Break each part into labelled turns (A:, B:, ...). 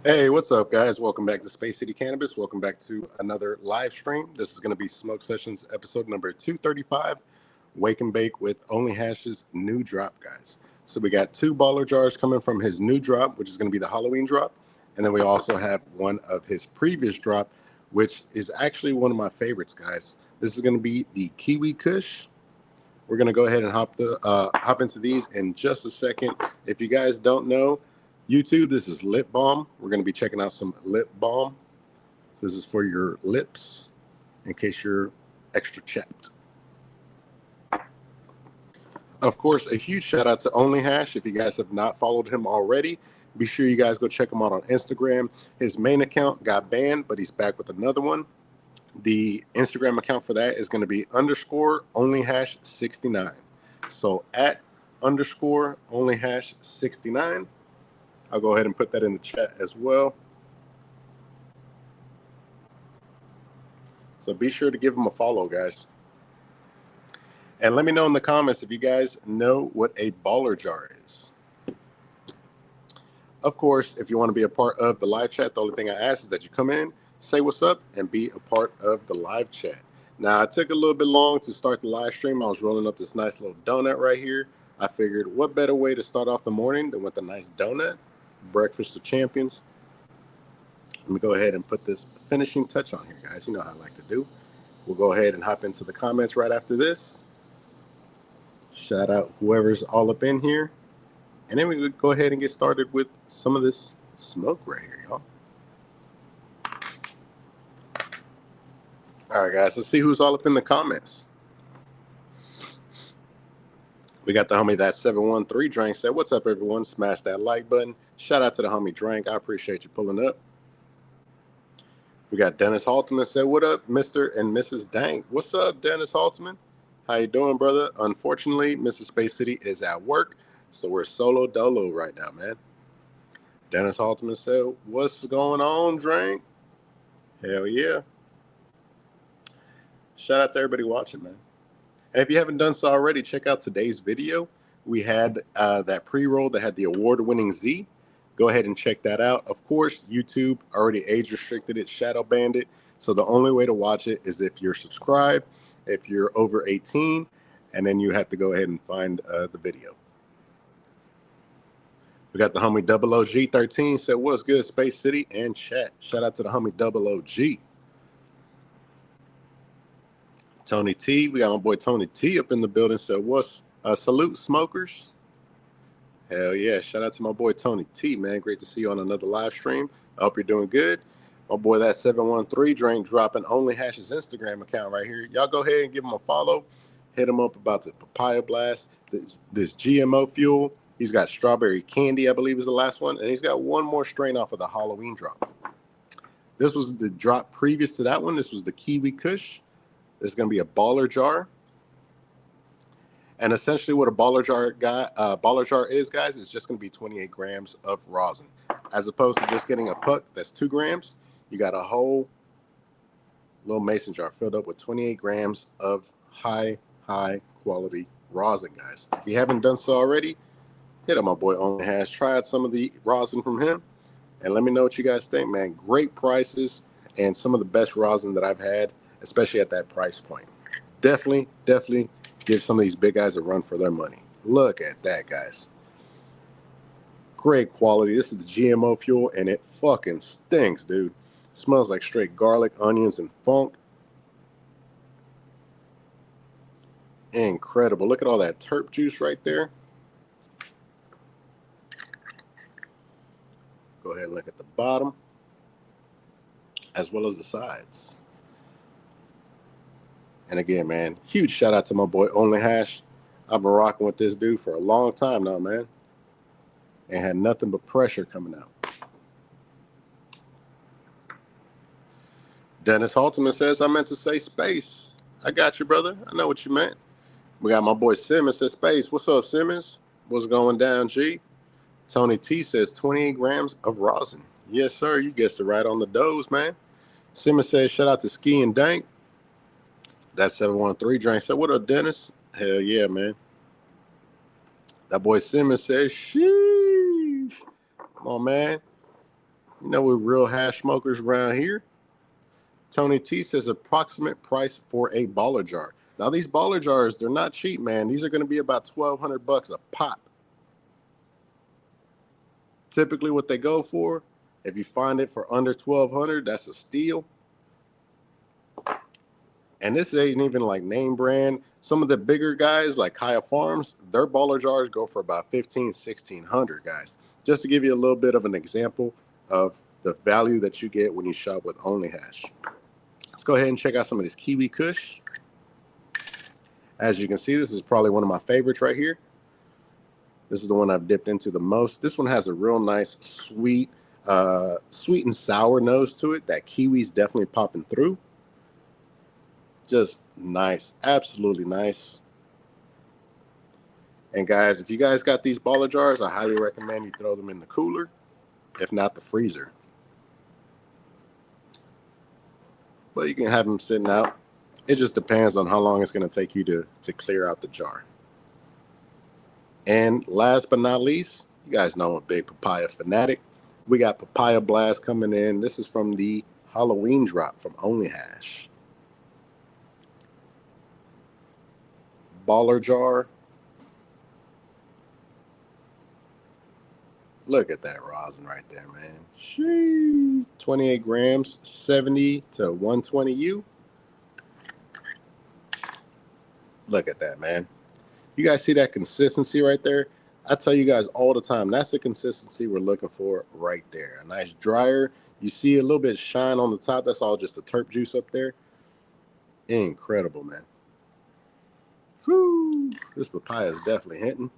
A: Hey, what's up, guys? Welcome back to Space City Cannabis. Welcome back to another live stream. This is going to be Smoke Sessions episode number 235, Wake and Bake with OnlyHash's new drop, guys. So we got two baller jars coming from his new drop, which is going to be the Halloween drop. And then we also have one of his previous drop, which is actually one of my favorites, guys. This is going to be the Kiwi Kush. We're going to go ahead and hop into these in just a second. If you guys don't know, YouTube, this is lip balm. We're going to be checking out some lip balm. This is for your lips in case you're extra chapped. Of course, a huge shout out to OnlyHash. If you guys have not followed him already, be sure you guys go check him out on Instagram. His main account got banned, but he's back with another one. The Instagram account for that is going to be _OnlyHash69. So at _OnlyHash69. I'll go ahead and put that in the chat as well. So be sure to give him a follow, guys. And let me know in the comments if you guys know what a baller jar is. Of course, if you want to be a part of the live chat, the only thing I ask is that you come in, say what's up, and be a part of the live chat. Now, it took a little bit long to start the live stream. I was rolling up this nice little donut right here. I figured what better way to start off the morning than with a nice donut? Breakfast of champions. Let me go ahead and put this finishing touch on here, guys. You know how I like to do. We'll go ahead and hop into the comments right after this. Shout out whoever's all up in here. And then we would go ahead and get started with some of this smoke right here, y'all. All right, guys, let's see who's all up in the comments. We got the homie that 713 Drank said, what's up, everyone? Smash that like button. Shout out to the homie Drank. I appreciate you pulling up. We got Dennis Haltman said, what up, Mr. and Mrs. Dank? What's up, Dennis Haltman? How you doing, brother? Unfortunately, Mrs. Space City is at work, so we're solo dolo right now, man. Dennis Haltman said, what's going on, Drank? Hell yeah. Shout out to everybody watching, man. And if you haven't done so already, check out today's video. We had that pre-roll that had the award-winning Z. Go ahead and check that out. Of course, YouTube already age restricted it, shadow banned it. So the only way to watch it is if you're subscribed, if you're over 18, and then you have to go ahead and find the video. We got the homie OOG13 said, what's good, Space City and chat. Shout out to the homie OOG. Tony T, we got my boy Tony T up in the building. So what's salute smokers? Hell yeah! Shout out to my boy Tony T, man. Great to see you on another live stream. I hope you're doing good. My boy that 713 Drink dropping OnlyHash's Instagram account right here. Y'all go ahead and give him a follow. Hit him up about the papaya blast, this GMO fuel. He's got strawberry candy, I believe is the last one, and he's got one more strain off of the Halloween drop. This was the drop previous to that one. This was the Kiwi Kush. This is going to be a baller jar. And essentially what a baller jar is, guys, is just going to be 28 grams of rosin. As opposed to just getting a puck that's 2 grams, you got a whole little mason jar filled up with 28 grams of high quality rosin, guys. If you haven't done so already, hit up my boy OnlyHash. Try out some of the rosin from him. And let me know what you guys think, man. Great prices and some of the best rosin that I've had, especially at that price point. Definitely give some of these big guys a run for their money. Look at that, guys. Great quality. This is the GMO fuel, and it fucking stinks, dude. It smells like straight garlic, onions, and funk. Incredible. Look at all that terp juice right there. Go ahead and look at the bottom, as well as the sides. And again, man, huge shout out to my boy OnlyHash. I've been rocking with this dude for a long time now, man. And had nothing but pressure coming out. Dennis Haltman says, I meant to say space. I got you, brother. I know what you meant. We got my boy Simmons says space. What's up, Simmons? What's going down, G? Tony T says 28 grams of rosin. Yes, sir. You guessed it right on the dose, man. Simmons says, shout out to Ski and Dank. That 713 Drink said, what up, Dennis? Hell yeah, man. That boy Simmons says, sheesh. Come on, man. You know, we're real hash smokers around here. Tony T says approximate price for a baller jar. Now these baller jars, they're not cheap, man. These are going to be about $1,200 a pop. Typically what they go for, if you find it for under $1,200, that's a steal. And this ain't even like name brand. Some of the bigger guys like Kaya Farms, their baller jars go for about $1,500, $1,600, guys. Just to give you a little bit of an example of the value that you get when you shop with OnlyHash. Let's go ahead and check out some of this Kiwi Kush. As you can see, this is probably one of my favorites right here. This is the one I've dipped into the most. This one has a real nice, sweet and sour nose to it. That kiwi's definitely popping through. Just nice, absolutely nice. And guys, if you guys got these baller jars, I highly recommend you throw them in the cooler, if not the freezer. But you can have them sitting out. It just depends on how long it's going to take you to clear out the jar. And last but not least, you guys know I'm a big papaya fanatic. We got Papaya Blast coming in. This is from the Halloween drop from OnlyHash. Baller jar. Look at that rosin right there, man. Sheesh. 28 grams, 70 to 120 U. Look at that, man. You guys see that consistency right there? I tell you guys all the time, that's the consistency we're looking for right there. A nice dryer. You see a little bit of shine on the top. That's all just the terp juice up there. Incredible, man. Whew. This papaya is definitely hitting.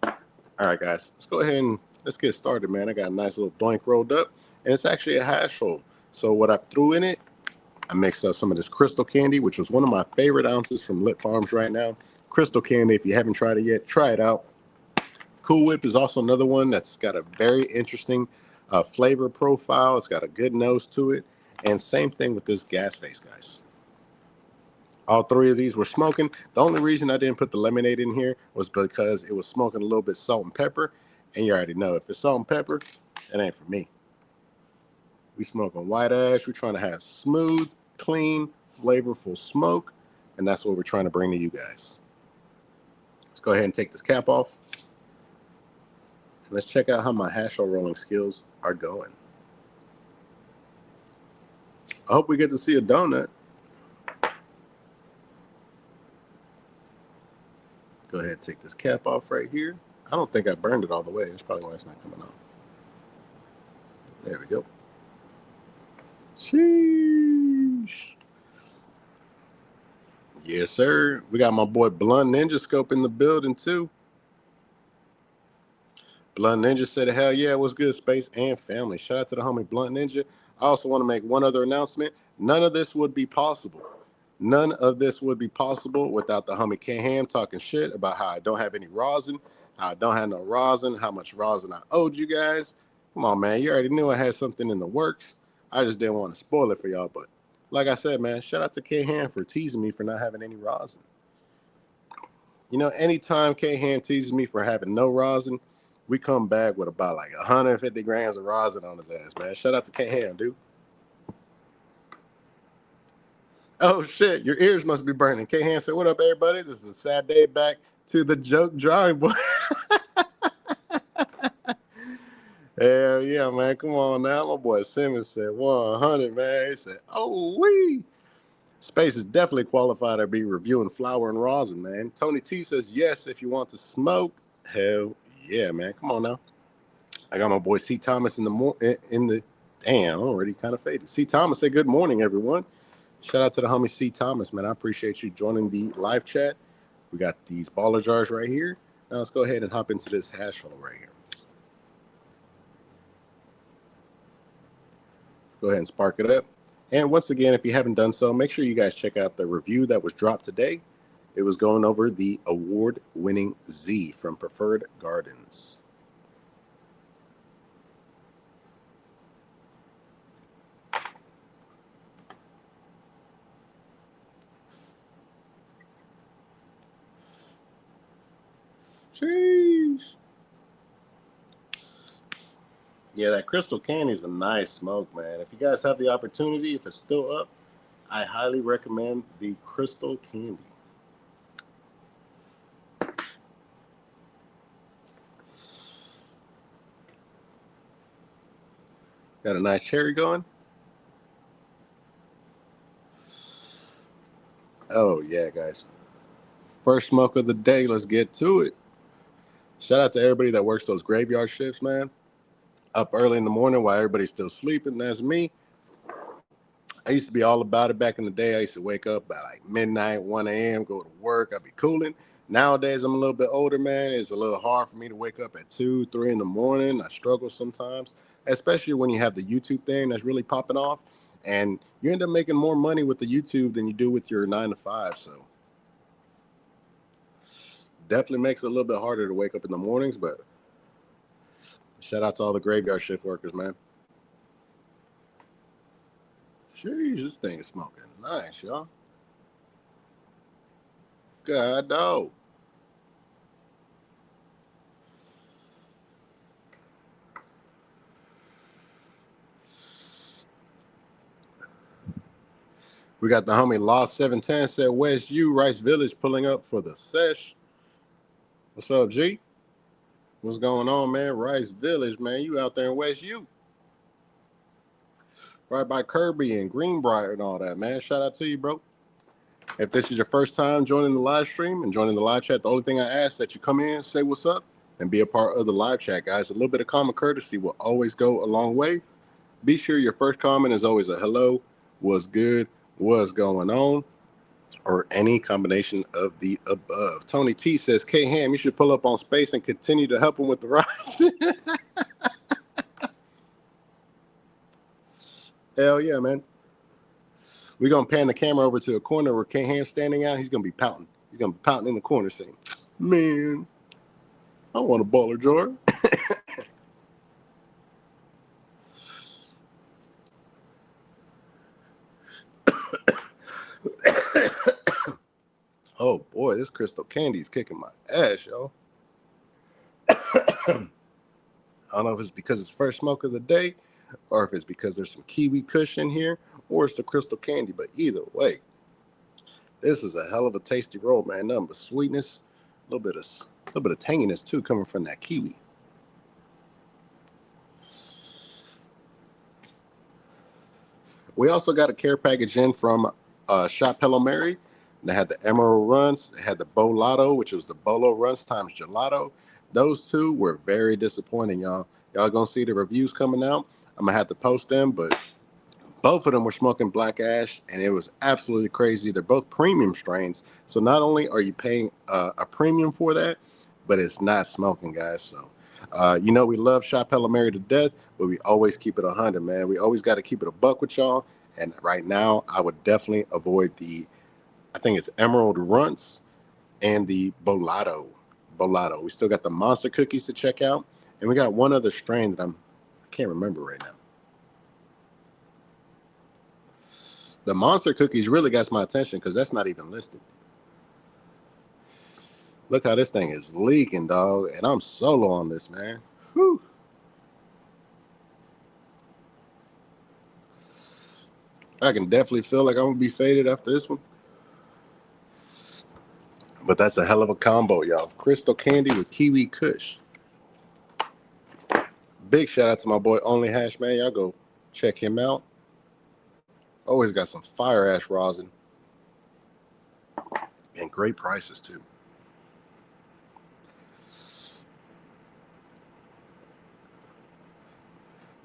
A: All right, guys, let's go ahead and let's get started, man. I got a nice little doink rolled up, and it's actually a hash roll. So what I threw in it, I mixed up some of this crystal candy, which was one of my favorite ounces from Lit Farms right now. Crystal candy, if you haven't tried it yet, try it out. Cool Whip is also another one that's got a very interesting flavor profile. It's got a good nose to it. And same thing with this gas face, guys. All three of these were smoking. The only reason I didn't put the lemonade in here was because it was smoking a little bit salt and pepper. And you already know, if it's salt and pepper, it ain't for me. We smoking white ash. We're trying to have smooth, clean, flavorful smoke. And that's what we're trying to bring to you guys. Let's go ahead and take this cap off. And let's check out how my hash roll rolling skills are going. I hope we get to see a donut. Go ahead and take this cap off right here. I don't think I burned it all the way. That's probably why it's not coming off. There we go. Sheesh. Yes, sir. We got my boy Blunt Ninja Scope in the building, too. Blunt Ninja said, hell yeah, what's good, space and family. Shout out to the homie Blunt Ninja. I also want to make one other announcement. None of this would be possible. None of this would be possible without the homie K-Ham talking shit about how I don't have any rosin, how I don't have no rosin, how much rosin I owed you guys. Come on, man. You already knew I had something in the works. I just didn't want to spoil it for y'all. But like I said, man, shout out to K-Ham for teasing me for not having any rosin. You know, anytime K-Ham teases me for having no rosin, we come back with about like 150 grams of rosin on his ass, man. Shout out to K-Ham, dude. Oh shit, your ears must be burning. K-Ham said, what up, everybody? This is a sad day back to the joke drawing board. Hell yeah, man. Come on now. My boy Simmons said 100, man. He said, oh wee. Space is definitely qualified to be reviewing flour and rosin, man. Tony T says, yes, if you want to smoke. Hell yeah, man. Come on now. I got my boy C. Thomas in the damn, I'm already kind of faded. C. Thomas said, good morning, everyone. Shout out to the homie C. Thomas, man. I appreciate you joining the live chat. We got these baller jars right here. Now let's go ahead and hop into this hash roll right here. Go ahead and spark it up. And once again, if you haven't done so, make sure you guys check out the review that was dropped today. It was going over the award-winning Z from Preferred Gardens. Jeez. Yeah, that crystal candy is a nice smoke, man. If you guys have the opportunity, if it's still up, I highly recommend the crystal candy. Got a nice cherry going. Oh, yeah, guys. First smoke of the day. Let's get to it. Shout out to everybody that works those graveyard shifts, man. Up early in the morning while everybody's still sleeping. That's me. I used to be all about it back in the day. I used to wake up by like midnight, 1 a.m., go to work. I'd be cooling. Nowadays, I'm a little bit older, man. It's a little hard for me to wake up at 2, 3 in the morning. I struggle sometimes, especially when you have the YouTube thing that's really popping off. And you end up making more money with the YouTube than you do with your 9 to 5. So definitely makes it a little bit harder to wake up in the mornings. But shout out to all the graveyard shift workers, man. Jeez, this thing is smoking nice, y'all. God, dog. We got the homie Lost 710 said West U, Rice Village pulling up for the sesh. What's up, G? What's going on, man? Rice Village, man. You out there in West U. Right by Kirby and Greenbrier and all that, man. Shout out to you, bro. If this is your first time joining the live stream and joining the live chat, the only thing I ask that you come in, say what's up, and be a part of the live chat, guys. A little bit of common courtesy will always go a long way. Be sure your first comment is always a hello, what's good, what's going on, or any combination of the above. Tony T says, K-Ham, you should pull up on space and continue to help him with the rise. Hell yeah, man. We're going to pan the camera over to a corner where K-Ham's standing out. He's going to be pouting. He's going to be pouting in the corner saying, man, I want a baller jar. Oh, boy, this crystal candy is kicking my ass, yo. I don't know if it's because it's first smoke of the day or if it's because there's some kiwi kush in here or it's the crystal candy, but either way, this is a hell of a tasty roll, man. Nothing but sweetness, a little bit of tanginess too coming from that kiwi. We also got a care package in from Shop Hello Mary. They had the Emerald Runs. They had the Bolado, which was the Bolo Runs times Gelato. Those two were very disappointing, y'all. Y'all gonna see the reviews coming out. I'm gonna have to post them, but both of them were smoking black ash, and it was absolutely crazy. They're both premium strains, so not only are you paying a premium for that, but it's not smoking, guys. So, we love Shop Hello Mary to death, but we always keep it 100, man. We always got to keep it a buck with y'all. And right now, I would definitely avoid I think it's Emerald Runts and the Bolado. Bolado. We still got the Monster Cookies to check out, and we got one other strain that I can't remember right now. The Monster Cookies really got my attention because that's not even listed. Look how this thing is leaking, dog. And I'm solo on this, man. Whew. I can definitely feel like I'm going to be faded after this one. But that's a hell of a combo, y'all. Crystal Candy with Kiwi Kush. Big shout out to my boy OnlyHash, man. Y'all go check him out. Always got some fire ash rosin. And great prices, too.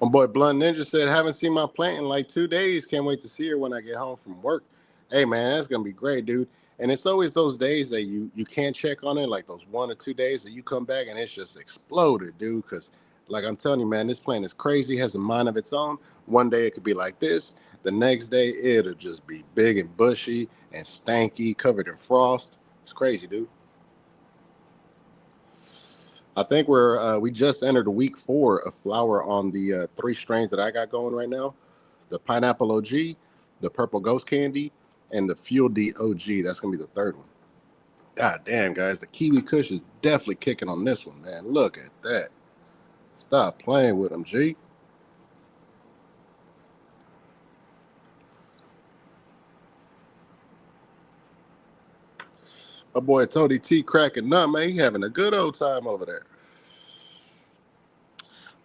A: My boy Blunt Ninja said, haven't seen my plant in like 2 days. Can't wait to see her when I get home from work. Hey, man, that's going to be great, dude. And it's always those days that you can't check on it, like those 1 or 2 days that you come back and it's just exploded, dude. Because, like I'm telling you, man, this plant is crazy, has a mind of its own. One day it could be like this. The next day it'll just be big and bushy and stanky, covered in frost. It's crazy, dude. I think we just entered week 4 of flower on the 3 strains that I got going right now. The Pineapple OG, the Purple Ghost Candy, and the Fuel D OG. That's going to be the 3rd one. God damn, guys. The Kiwi Kush is definitely kicking on this one, man. Look at that. Stop playing with him, G. My boy Tony T cracking up, man. He having a good old time over there.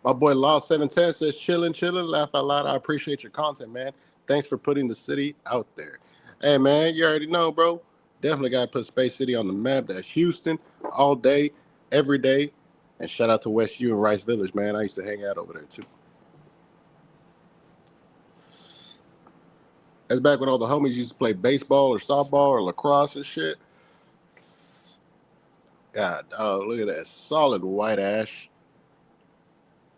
A: My boy Law 710 says, chilling, laugh out loud. I appreciate your content, man. Thanks for putting the city out there. Hey, man, you already know, bro. Definitely got to put Space City on the map. That's Houston all day, every day. And shout out to West U and Rice Village, man. I used to hang out over there, too. That's back when all the homies used to play baseball or softball or lacrosse and shit. God, look at that solid white ash.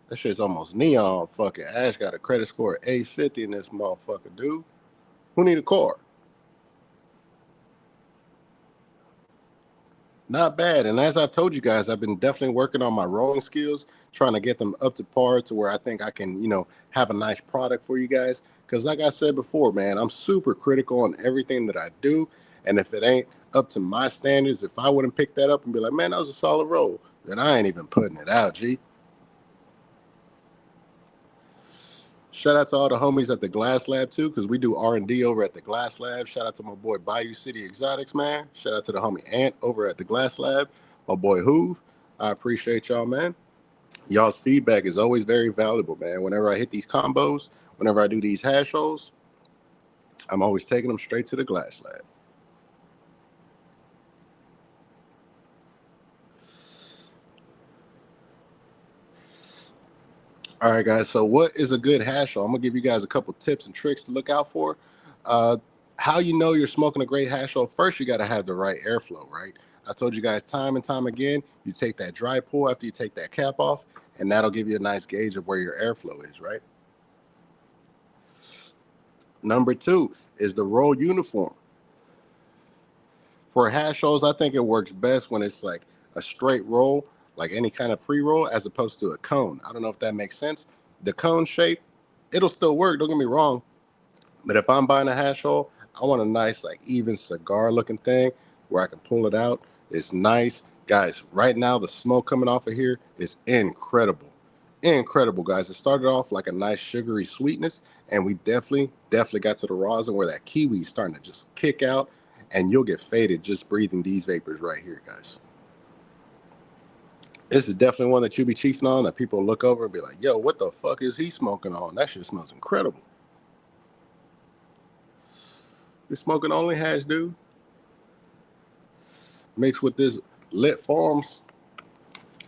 A: That shit's almost neon. Fucking Ash got a credit score of 850 in this motherfucker, dude. Who need a car? Not bad. And as I've told you guys, I've been definitely working on my rolling skills, trying to get them up to par to where I think I can, have a nice product for you guys. Because like I said before, man, I'm super critical on everything that I do. And if it ain't up to my standards, if I wouldn't pick that up and be like, man, that was a solid roll, then I ain't even putting it out, G. Shout out to all the homies at the Glass Lab too, because we do R&D over at the Glass Lab. Shout out to my boy Bayou City Exotics, man. Shout out to the homie Ant over at the Glass Lab. My boy Hoove. I appreciate y'all, man. Y'all's feedback is always very valuable, man. Whenever I hit these combos, whenever I do these hash rolls, I'm always taking them straight to the Glass Lab. All right, guys. So what is a good hash roll? I'm going to give you guys a couple tips and tricks to look out for. How you know you're smoking a great hash roll? First, you got to have the right airflow, right? I told you guys time and time again, you take that dry pull after you take that cap off, and that'll give you a nice gauge of where your airflow is, right? Number two is the roll uniform. For hash rolls, I think it works best when it's like a straight roll, like any kind of pre-roll, as opposed to a cone. I don't know if that makes sense. The cone shape, it'll still work, don't get me wrong. But if I'm buying a hash roll, I want a nice, like, even cigar-looking thing where I can pull it out. It's nice. Guys, right now, the smoke coming off of here is incredible. Incredible, guys. It started off like a nice sugary sweetness, and we definitely got to the rosin where that kiwi is starting to just kick out, and you'll get faded just breathing these vapors right here, guys. This is definitely one that you'll be chiefing on, that people look over and be like, yo, what the fuck is he smoking on? That shit smells incredible. You're smoking OnlyHash, dude. Mixed with this lit farms,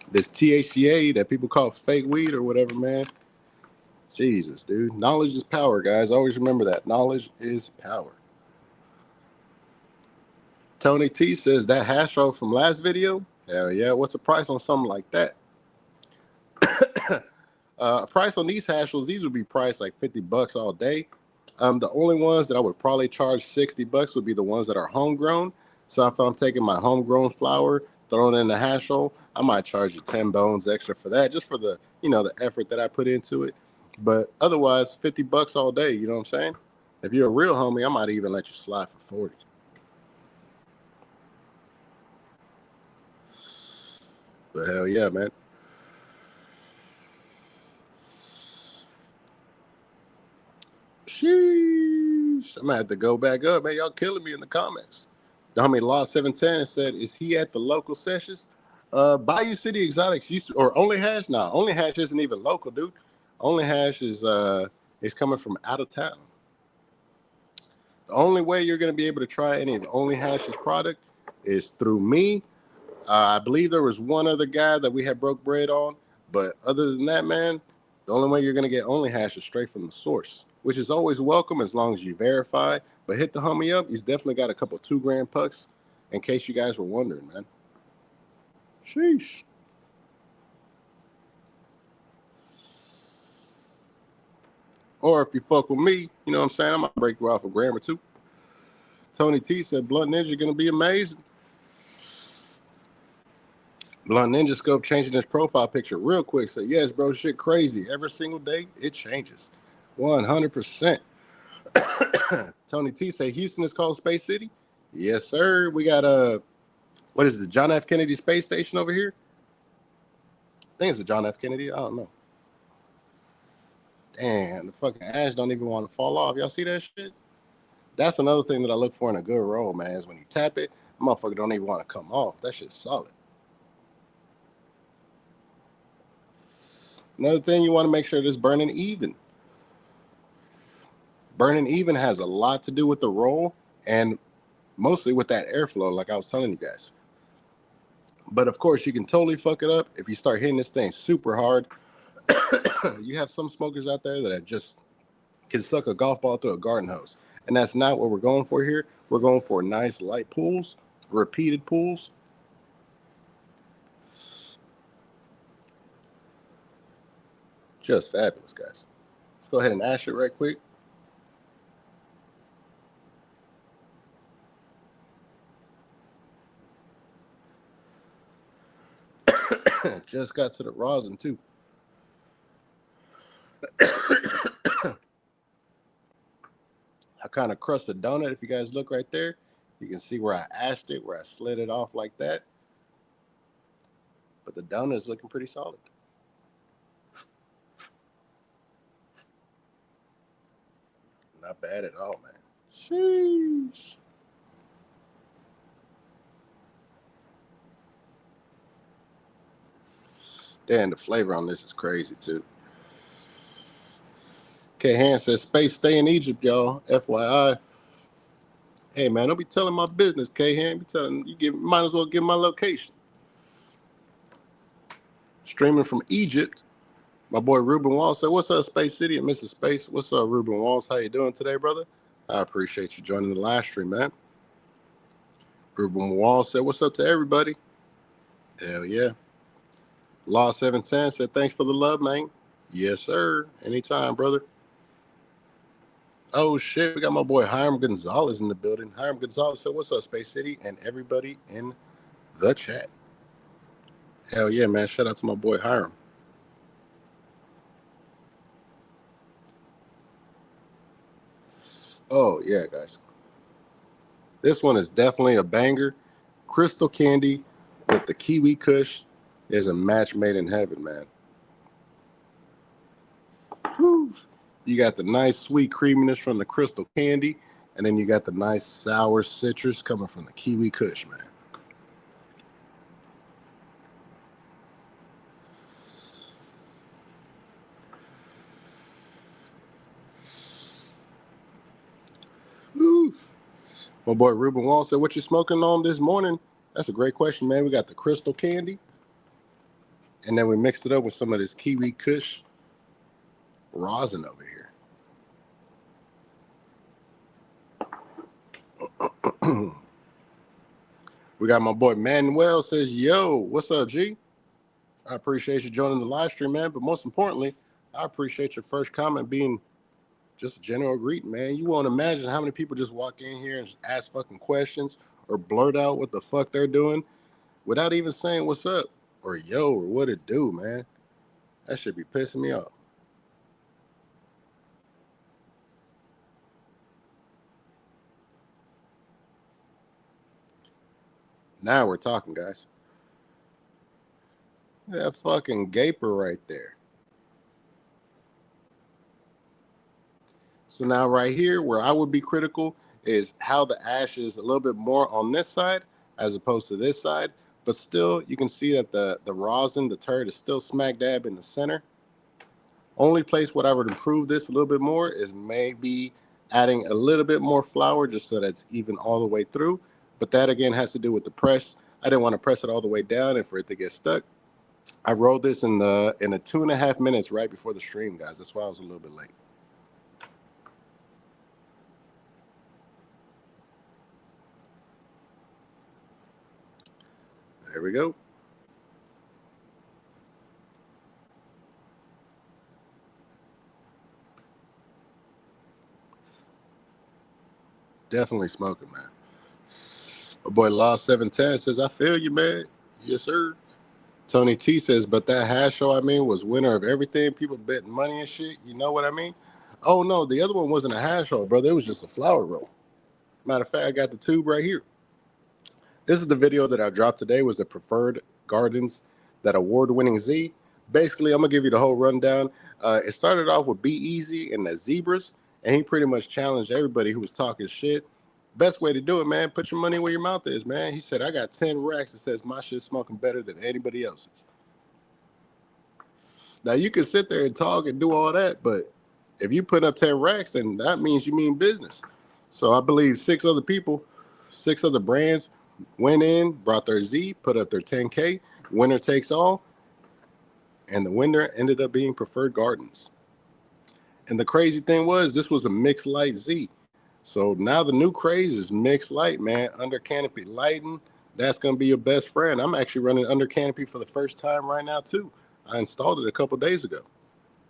A: this THCA that people call fake weed or whatever, man. Jesus, dude. Knowledge is power, guys. Always remember that. Knowledge is power. Tony T says, that hash roll from last video? Hell yeah. What's the price on something like that? Price on these hash rolls, these would be priced like $50 all day. The only ones that I would probably charge $60 would be the ones that are homegrown. So if I'm taking my homegrown flower, throwing it in the hash roll, I might charge you 10 bones extra for that, just for the, the effort that I put into it. But otherwise, $50 all day, you know what I'm saying? If you're a real homie, I might even let you slide for 40. But hell yeah, man. Sheesh. I'm gonna have to go back up, man. Y'all killing me in the comments. The homie Law 710 said, is he at the local sessions? Bayou City Exotics used to, or OnlyHash? Nah, OnlyHash isn't even local, dude. OnlyHash is coming from out of town. The only way you're gonna be able to try any of OnlyHash's product is through me. I believe there was one other guy that we had broke bread on, but other than that, man, the only way you're going to get OnlyHash is straight from the source, which is always welcome as long as you verify. But hit the homie up. He's definitely got a couple 2-gram pucks, in case you guys were wondering, man. Sheesh. Or if you fuck with me, you know what I'm saying? I might break you off a gram or two. Tony T said, Blunt Ninja going to be amazing. Blunt Ninja Scope changing his profile picture real quick. Said, yes, bro, shit crazy. Every single day, it changes. 100%. Tony T say, Houston is called Space City? Yes, sir. We got, what is it, John F. Kennedy Space Station over here? think it's the John F. Kennedy. I don't know. Damn, the fucking ash don't even want to fall off. Y'all see that shit? That's another thing that I look for in a good roll, man, is when you tap it, motherfucker don't even want to come off. That shit's solid. Another thing, you want to make sure it's burning even. Burning even has a lot to do with the roll and mostly with that airflow, like I was telling you guys. But of course, you can totally fuck it up if you start hitting this thing super hard. You have some smokers out there that just can suck a golf ball through a garden hose. And that's not what we're going for here. We're going for nice light pulls, repeated pulls. Just fabulous, guys. Let's go ahead and ash it right quick. Just got to the rosin too. I kind of crushed the donut. If you guys look right there, you can see where I ashed it, where I slid it off like that. But the donut is looking pretty solid. Not bad at all, man. Sheesh. Damn, the flavor on this is crazy too. K Han says, "Space stay in Egypt, y'all. FYI." Hey man, don't be telling my business, K Han. Be telling you might as well give my location. Streaming from Egypt. My boy Ruben Walls said, "What's up, Space City and Mrs. Space? What's up, Ruben Walls? How you doing today, brother? I appreciate you joining the live stream, man." Ruben Walls said, "What's up to everybody?" Hell yeah. Law 710 said, "Thanks for the love, man." Yes, sir. Anytime, brother. Oh shit, we got my boy Hiram Gonzalez in the building. Hiram Gonzalez said, "What's up, Space City?" and everybody in the chat. Hell yeah, man. Shout out to my boy Hiram. Oh yeah, guys. This one is definitely a banger. Crystal Candy with the Kiwi Kush is a match made in heaven, man. Whew. You got the nice sweet creaminess from the Crystal Candy, and then you got the nice sour citrus coming from the Kiwi Kush, man. Whew. My boy Ruben Wall said, "What you smoking on this morning?" That's a great question, man. We got the Crystal Candy, and then we mixed it up with some of this Kiwi Kush rosin over here. We got my boy Manuel says, "Yo, what's up, G? I appreciate you joining the live stream, man. But most importantly, I appreciate your first comment being just a general greeting, man. You won't imagine how many people just walk in here and just ask fucking questions or blurt out what the fuck they're doing without even saying what's up or yo or what it do, man. That should be pissing me off." Now we're talking, guys. That fucking gaper right there. So now right here, where I would be critical is how the ash is a little bit more on this side as opposed to this side. But still, you can see that the rosin, the turd, is still smack dab in the center. Only place where I would improve this a little bit more is maybe adding a little bit more flour just so that it's even all the way through. But that again has to do with the press. I didn't want to press it all the way down and for it to get stuck. I rolled this in a 2.5 minutes right before the stream, guys. That's why I was a little bit late. There we go. Definitely smoking, man. My boy Law 710 says, "I feel you, man." Yes, sir. Tony T says, "But that hash show, I mean, was winner of everything. People betting money and shit. You know what I mean?" Oh, no, the other one wasn't a hash roll, brother. It was just a flower roll. Matter of fact, I got the tube right here. This is the video that I dropped today, was the Preferred Gardens, that award-winning Z. Basically, I'm gonna give you the whole rundown. It started off with Be Easy and the Zebras, and he pretty much challenged everybody who was talking shit. Best way to do it, man. Put your money where your mouth is, man. He said, "I got 10 racks that says my shit's smoking better than anybody else's." Now you can sit there and talk and do all that, but if you put up 10 racks, then that means you mean business. So I believe 6 other people, 6 other brands went in, brought their Z, put up their 10K, winner takes all, and the winner ended up being Preferred Gardens. And the crazy thing was, this was a mixed light Z. So now the new craze is mixed light, man. Under canopy lighting, that's going to be your best friend. I'm actually running under canopy for the first time right now, too. I installed it a couple days ago.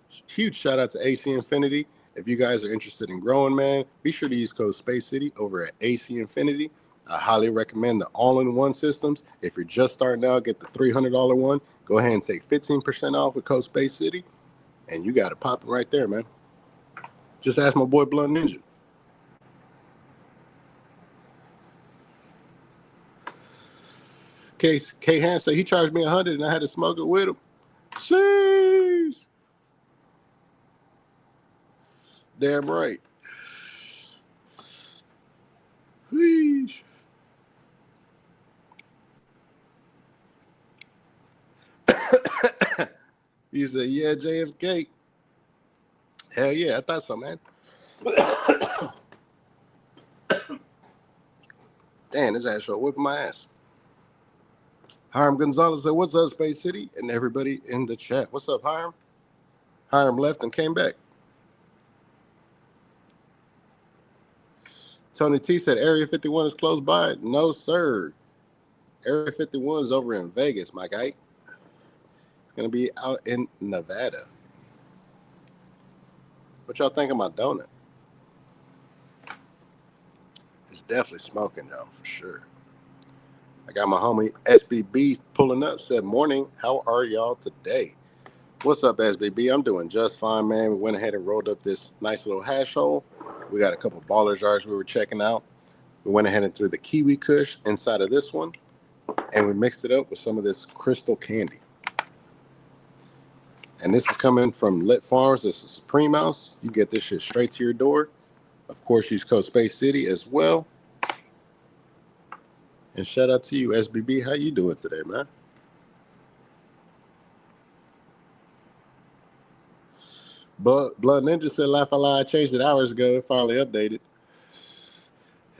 A: Huge shout out to AC Infinity. If you guys are interested in growing, man, be sure to use code Space City over at AC Infinity. I highly recommend the all-in-one systems. If you're just starting out, get the $300 one. Go ahead and take 15% off with code Space City, and you got it popping right there, man. Just ask my boy Blunt Ninja. K Ham said he charged me $100 and I had to smoke it with him. Sheesh. Damn right. Sheesh. He said, yeah, JFK. Hell yeah, I thought so, man. Damn, this ass whipping my ass. Hiram Gonzalez said, what's up, Space City? And everybody in the chat. What's up, Hiram? Hiram left and came back. Tony T said, Area 51 is close by. No, sir. Area 51 is over in Vegas, my guy. It's going to be out in Nevada. What y'all think of my donut? It's definitely smoking, y'all, for sure. I got my homie SBB pulling up, said, morning, how are y'all today? What's up, SBB? I'm doing just fine, man. We went ahead and rolled up this nice little hash hole. We got a couple baller jars we were checking out. We went ahead and threw the Kiwi Kush inside of this one, and we mixed it up with some of this crystal candy. And this is coming from Lit Farms. This is Supreme House. You get this shit straight to your door. Of course, use code Space City as well. And shout out to you, SBB. How you doing today, man? But Blood Ninja said Laugh Out Loud changed it hours ago. It finally updated.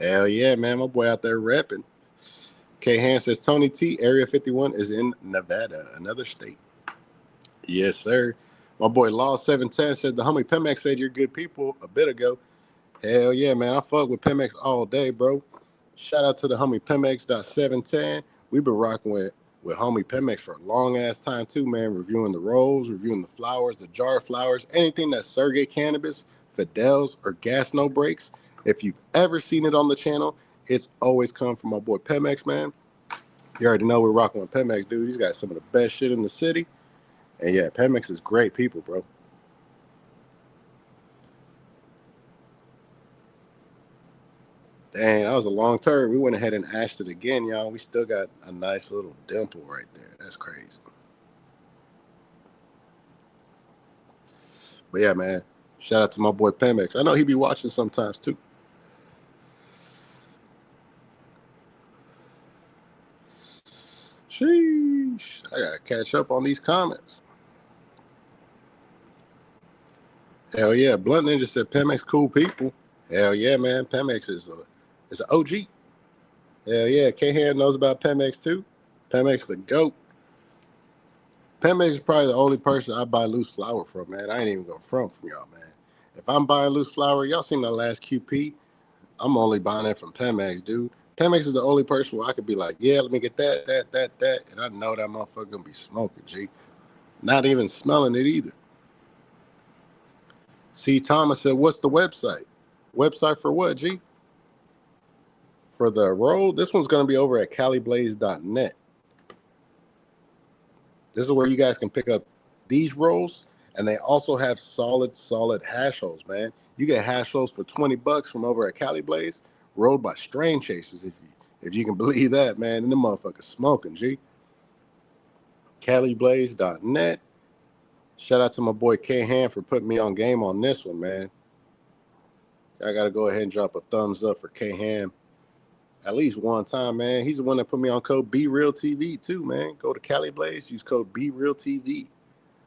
A: Hell yeah, man. My boy out there repping. K Han says Tony T, Area 51 is in Nevada, another state. Yes, sir. My boy Law 710 said the homie Pemex said you're good people a bit ago. Hell yeah, man. I fuck with Pemex all day, bro. Shout out to the homie Pemex.710. We've been rocking with homie Pemex for a long ass time too, man. Reviewing the rolls, reviewing the flowers, the jar flowers, anything that's Sergey Cannabis, Fidel's, or Gas No Breaks. If you've ever seen it on the channel, it's always come from my boy Pemex, man. You already know we're rocking with Pemex, dude. He's got some of the best shit in the city. And yeah, Pemex is great people, bro. Dang, that was a long turn. We went ahead and ashed it again, y'all. We still got a nice little dimple right there. That's crazy. But yeah, man, shout out to my boy Pemex. I know he be watching sometimes too. Sheesh. I gotta catch up on these comments. Hell yeah. Blunt Ninja said Pemex cool people. Hell yeah, man. Pemex is an OG. Hell yeah. K-Han knows about Pemex too. Pemex the GOAT. Pemex is probably the only person I buy loose flour from, man. I ain't even gonna front from y'all, man. If I'm buying loose flour, y'all seen the last QP, I'm only buying it from Pemex, dude. Pemex is the only person where I could be like, yeah, let me get that, and I know that motherfucker gonna be smoking, G. Not even smelling it either. C. Thomas said, what's the website? Website for what, G? For the roll, this one's gonna be over at caliblaze.net. This is where you guys can pick up these rolls, and they also have solid hash holes, man. You get hash holes for $20 from over at Cali Blaze, rolled by Strain Chasers, if you can believe that, man. And the motherfuckers smoking, G. CaliBlaze.net. Shout out to my boy K-Ham for putting me on game on this one, man. I got to go ahead and drop a thumbs up for K-Ham at least one time, man. He's the one that put me on code BRealTV too, man. Go to Cali Blaze, use code BRealTV.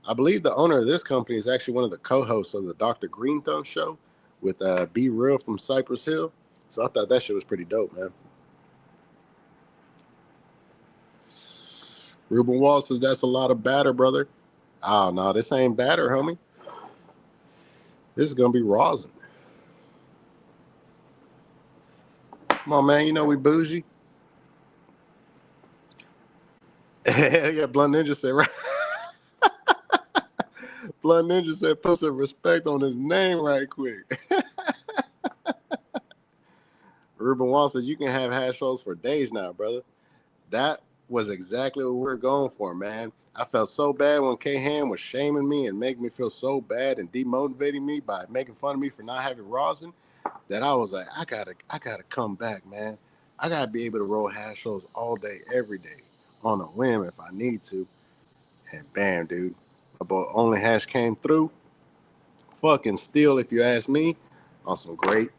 A: I believe the owner of this company is actually one of the co-hosts of the Dr. Green Thumb show with Be Real from Cypress Hill. So I thought that shit was pretty dope, man. Ruben Wall says that's a lot of batter, brother. Oh, no, this ain't batter, homie. This is going to be rosin. Come on, man. You know we bougie. Hell yeah, Blunt Ninja said, right? Blunt Ninja said, put some respect on his name right quick. Ruben Wall says, you can have hash rolls for days now, brother. That was exactly what we were going for, man. I felt so bad when K-Ham was shaming me and making me feel so bad and demotivating me by making fun of me for not having rosin that I was like, I gotta come back, man. I gotta be able to roll hash rolls all day, every day, on a whim if I need to. And bam, dude, my boy OnlyHash came through. Fucking steal, if you ask me, on some great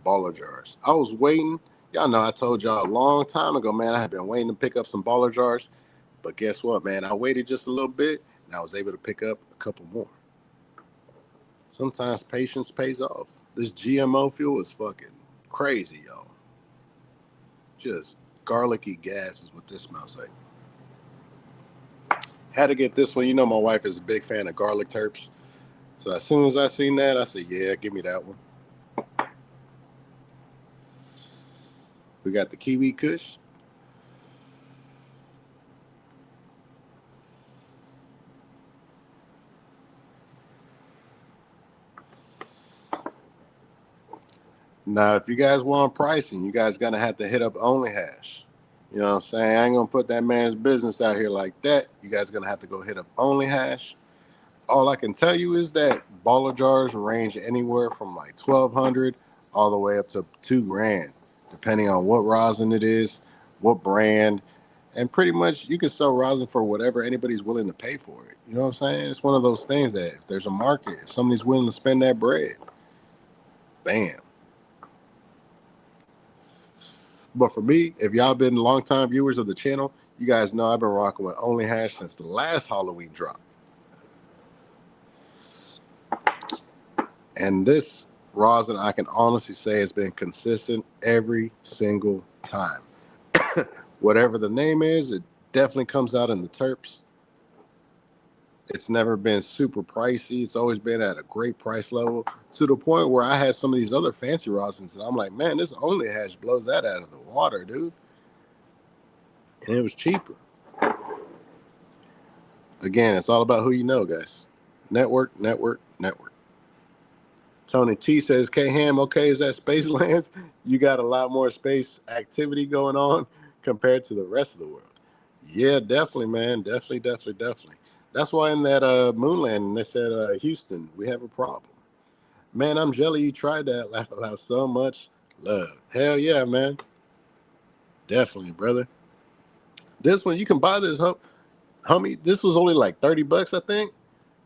A: baller jars. I was waiting. Y'all know I told y'all a long time ago, man, I had been waiting to pick up some baller jars. But guess what, man? I waited just a little bit, and I was able to pick up a couple more. Sometimes patience pays off. This GMO fuel is fucking crazy, y'all. Just garlicky gas is what this smells like. Had to get this one. You know my wife is a big fan of garlic terps. So as soon as I seen that, I said, yeah, give me that one. We got the Kiwi Kush. Now, if you guys want pricing, you guys gonna have to hit up OnlyHash. You know what I'm saying? I ain't gonna put that man's business out here like that. You guys gonna have to go hit up OnlyHash. All I can tell you is that baller jars range anywhere from like 1,200 all the way up to $2,000, depending on what rosin it is, what brand, and pretty much you can sell rosin for whatever anybody's willing to pay for it. You know what I'm saying? It's one of those things that if there's a market, if somebody's willing to spend that bread, bam. But for me, if y'all been longtime viewers of the channel, you guys know I've been rocking with OnlyHash since the last Halloween drop. And this rosin, I can honestly say, has been consistent every single time. Whatever the name is, it definitely comes out in the terps. It's never been super pricey. It's always been at a great price level, to the point where I had some of these other fancy rosins, and I'm like, man, this OnlyHash blows that out of the water, dude. And it was cheaper. Again, it's all about who you know, guys. Network, network, network. Tony T says, K-Ham, okay, is that Space Lands? You got a lot more space activity going on compared to the rest of the world. Yeah, definitely, man. Definitely. That's why in that moon landing, they said, Houston, we have a problem. Man, I'm jelly you tried that. Laugh aloud, so much love. Hell yeah, man. Definitely, brother. This one, you can buy this, homie. This was only like $30, I think.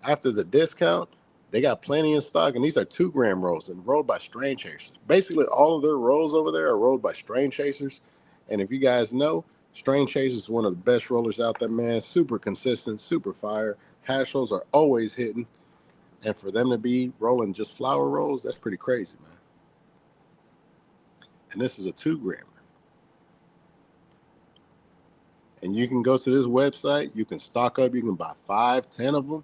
A: After the discount, they got plenty in stock, and these are 2-gram rolls and rolled by strain chasers. Basically, all of their rolls over there are rolled by strain chasers. And if you guys know, strain chasers is one of the best rollers out there, man. Super consistent, super fire. Hash rolls are always hitting. And for them to be rolling just flour rolls, that's pretty crazy, man. And this is a 2-gram. And you can go to this website, you can stock up, you can buy 5, 10 of them.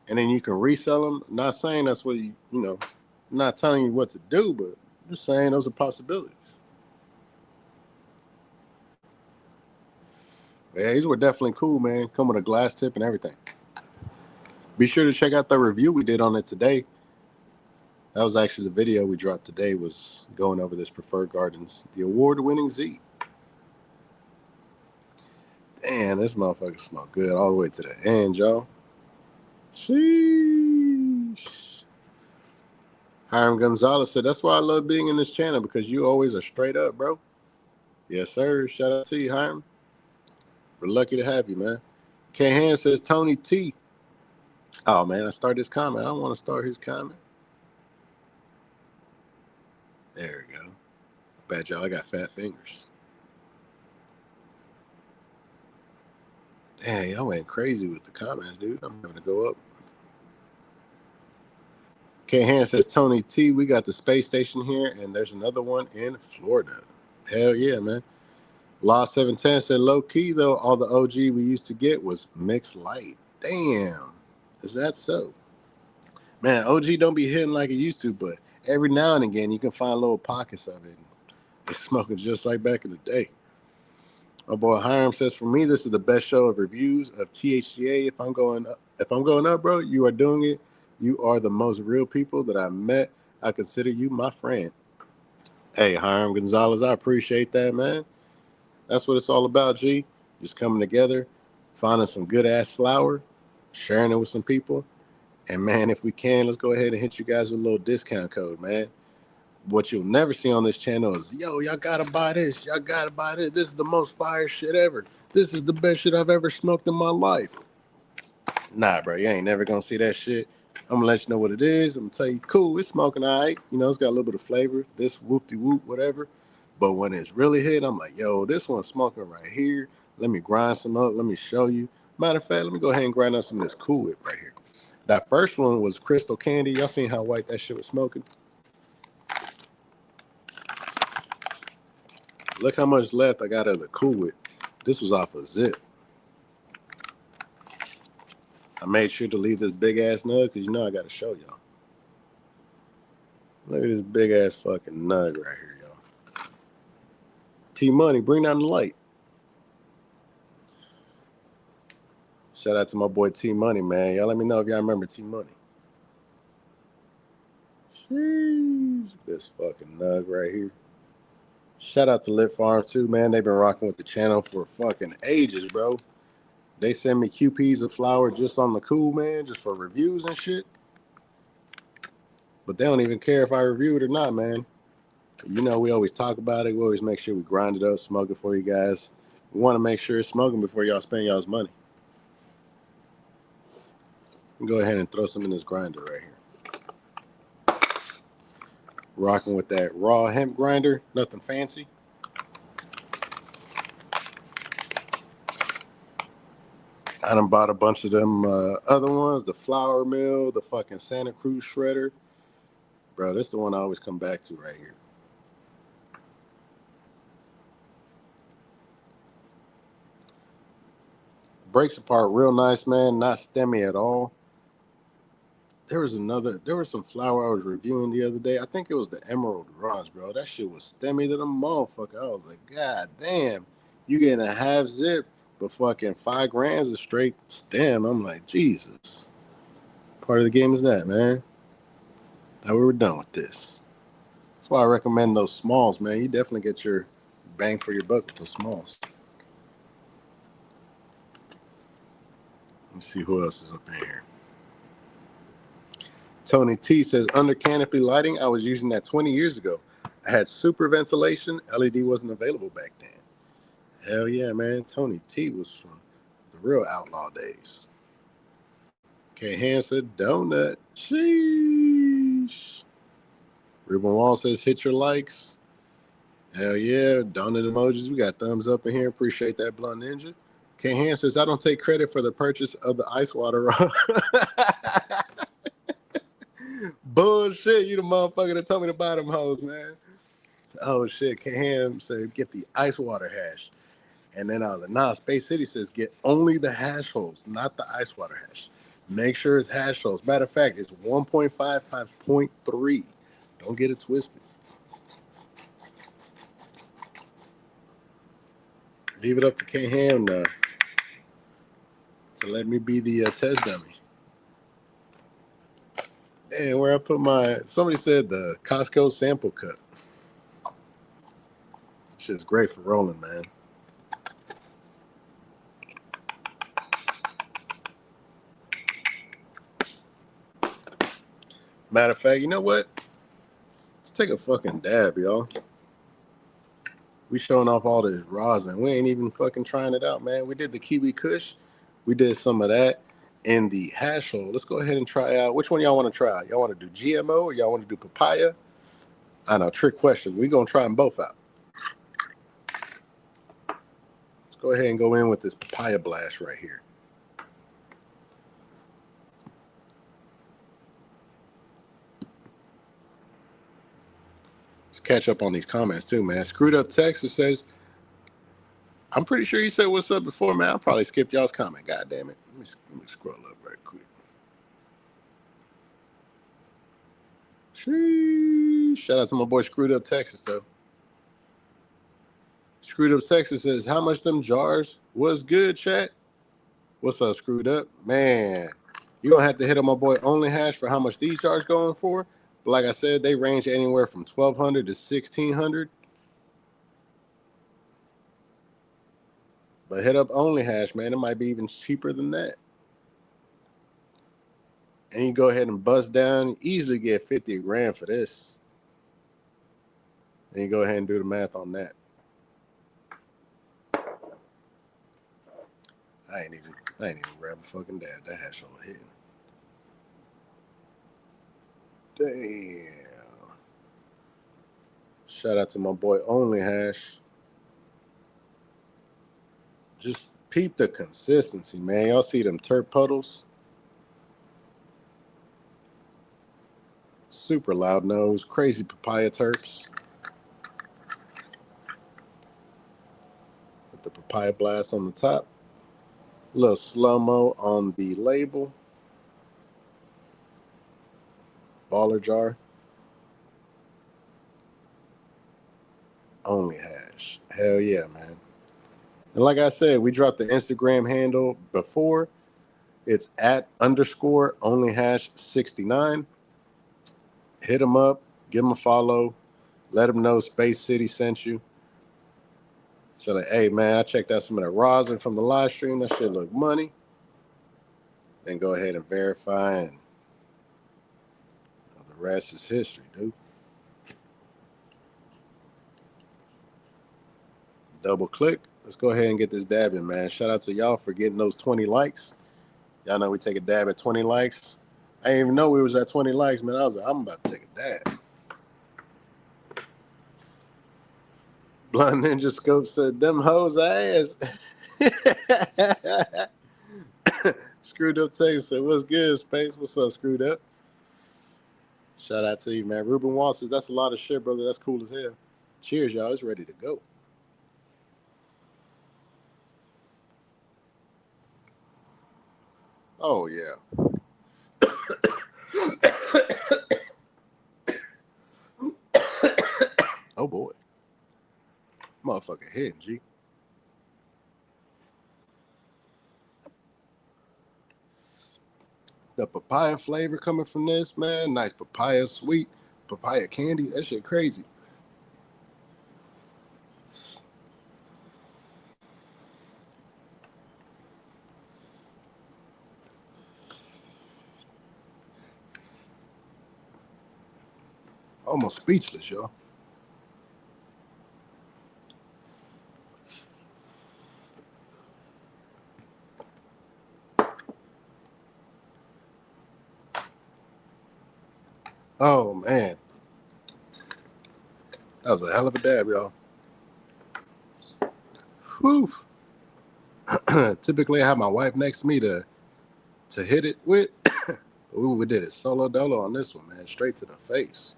A: And then you can resell them. I'm not saying that's what I'm not telling you what to do, but I'm just saying those are possibilities. Yeah, these were definitely cool, man. Come with a glass tip and everything. Be sure to check out the review we did on it today. That was actually the video we dropped today, was going over this Preferred Gardens, the award-winning Z. Damn, this motherfucker smell good all the way to the end, y'all. Sheesh. Hiram Gonzalez said, that's why I love being in this channel, because you always are straight up, bro. Yes, sir. Shout out to you, Hiram. We're lucky to have you, man. K-Han says, Tony T. Oh, man, I started this comment. I don't want to start his comment. There we go. Bad y'all, I got fat fingers. Dang, y'all went crazy with the comments, dude. I'm having to go up. K-Han says, Tony T, we got the space station here, and there's another one in Florida. Hell yeah, man. Law 710 said, low key, though, all the OG we used to get was mixed light. Damn. Is that so? Man, OG don't be hitting like it used to, but every now and again, you can find little pockets of it. It's smoking just like back in the day. My boy Hiram says, for me, this is the best show of reviews of THCA. If I'm going up, bro, you are doing it. You are the most real people that I've met. I consider you my friend. Hey, Hiram Gonzalez, I appreciate that, man. That's what it's all about, G. Just coming together, finding some good-ass flower, sharing it with some people. And, man, if we can, let's go ahead and hit you guys with a little discount code, man. What you'll never see on this channel is, yo, y'all gotta buy this. Y'all gotta buy this. This is the most fire shit ever. This is the best shit I've ever smoked in my life. Nah, bro, you ain't never gonna see that shit. I'm gonna let you know what it is. I'm gonna tell you, cool, it's smoking all right. You know, it's got a little bit of flavor. This whoop-de-whoop, whatever. But when it's really hit, I'm like, yo, this one's smoking right here. Let me grind some up. Let me show you. Matter of fact, let me go ahead and grind up some of this Cool Whip right here. That first one was Crystal Candy. Y'all seen how white that shit was smoking? Look how much left I got of the Cool Whip. This was off a zip. I made sure to leave this big ass nug because you know I got to show y'all. Look at this big ass fucking nug right here, y'all. T Money, bring down the light. Shout out to my boy T Money, man. Y'all let me know if y'all remember T Money. Sheesh. This fucking nug right here. Shout out to Lit Farm too, man. They've been rocking with the channel for fucking ages, bro. They send me QPs of flour just on the cool, man, just for reviews and shit. But they don't even care if I review it or not, man. You know, we always talk about it. We always make sure we grind it up, smoke it for you guys. We want to make sure it's smoking before y'all spend y'all's money. Go ahead and throw some in this grinder right here. Rocking with that raw hemp grinder, nothing fancy. I done bought a bunch of them other ones, the flour mill, the fucking Santa Cruz shredder. Bro, this is the one I always come back to right here. Breaks apart real nice, man. Not stemmy at all. There was some flour I was reviewing the other day. I think it was the Emerald Runs, bro. That shit was stemmy to the motherfucker. I was like, God damn, you getting a half zip, but fucking 5 grams of straight stem. I'm like, Jesus. Part of the game is that, man. Now we were done with this. That's why I recommend those smalls, man. You definitely get your bang for your buck with those smalls. Let me see who else is up in here. Tony T says, under canopy lighting, I was using that 20 years ago. I had super ventilation. LED wasn't available back then. Hell yeah, man. Tony T was from the real outlaw days. K-Han said, donut. Sheesh. Ruben Wall says, hit your likes. Hell yeah. Donut emojis. We got thumbs up in here. Appreciate that, Blunt Ninja. K-Han says, I don't take credit for the purchase of the ice water rod. Bullshit, you the motherfucker that told me to buy them hoes, man. So, oh shit, Cam said get the ice water hash. And then I was like, nah, Space City says get only the hash holes, not the ice water hash. Make sure it's hash holes. Matter of fact, it's 1.5 times 0.3. Don't get it twisted. Leave it up to K-Ham to let me be the test dummy. And where I put somebody said the Costco sample cut. Shit's great for rolling, man. Matter of fact, you know what? Let's take a fucking dab, y'all. We showing off all this rosin. We ain't even fucking trying it out, man. We did the Kiwi Kush. We did some of that in the hash hole. Let's go ahead and try out. Which one y'all want to try? Y'all want to do GMO or y'all want to do papaya? I know, trick question. We're going to try them both out. Let's go ahead and go in with this papaya blast right here. Let's catch up on these comments too, man. Screwed Up Texas says, I'm pretty sure you said what's up before, man. I probably skipped y'all's comment. God damn it. Let me scroll up right quick. Sheesh. Shout out to my boy Screwed Up Texas, though. Screwed Up Texas says, how much them jars was good, chat? What's up, Screwed Up? Man, you're going to have to hit up my boy OnlyHash for how much these jars going for. But like I said, they range anywhere from $1,200 to $1,600. But hit up OnlyHash, man. It might be even cheaper than that. And you go ahead and bust down, easily get 50 grand for this. And you go ahead and do the math on that. I ain't even grab a fucking dab. That hash over hitting. Damn. Shout out to my boy OnlyHash. Just peep the consistency, man. Y'all see them turp puddles? Super loud nose, crazy papaya terps. With the papaya blast on the top. A little slow-mo on the label. Baller jar. OnlyHash. Hell yeah, man. And like I said, we dropped the Instagram handle before. It's @_OnlyHash69. Hit them up. Give them a follow. Let them know Space City sent you. So like, hey, man, I checked out some of the rosin from the live stream. That shit look money. Then go ahead and verify, and the rest is history, dude. Double click. Let's go ahead and get this dab in, man. Shout out to y'all for getting those 20 likes. Y'all know we take a dab at 20 likes. I didn't even know we was at 20 likes, man. I was like, I'm about to take a dab. Blunt Ninja Scope said, them hoes ass. Screwed Up Texas said, what's good, Space? What's up, Screwed Up? Shout out to you, man. Ruben Wall says, that's a lot of shit, brother. That's cool as hell. Cheers, y'all. It's ready to go. Oh, yeah. Oh, boy. Motherfucker head, G. The papaya flavor coming from this, man. Nice papaya sweet. Papaya candy. That shit crazy. Almost speechless, y'all. Oh, man. That was a hell of a dab, y'all. Whew. Typically, I have my wife next to me to hit it with. Ooh, we did it solo dolo on this one, man. Straight to the face.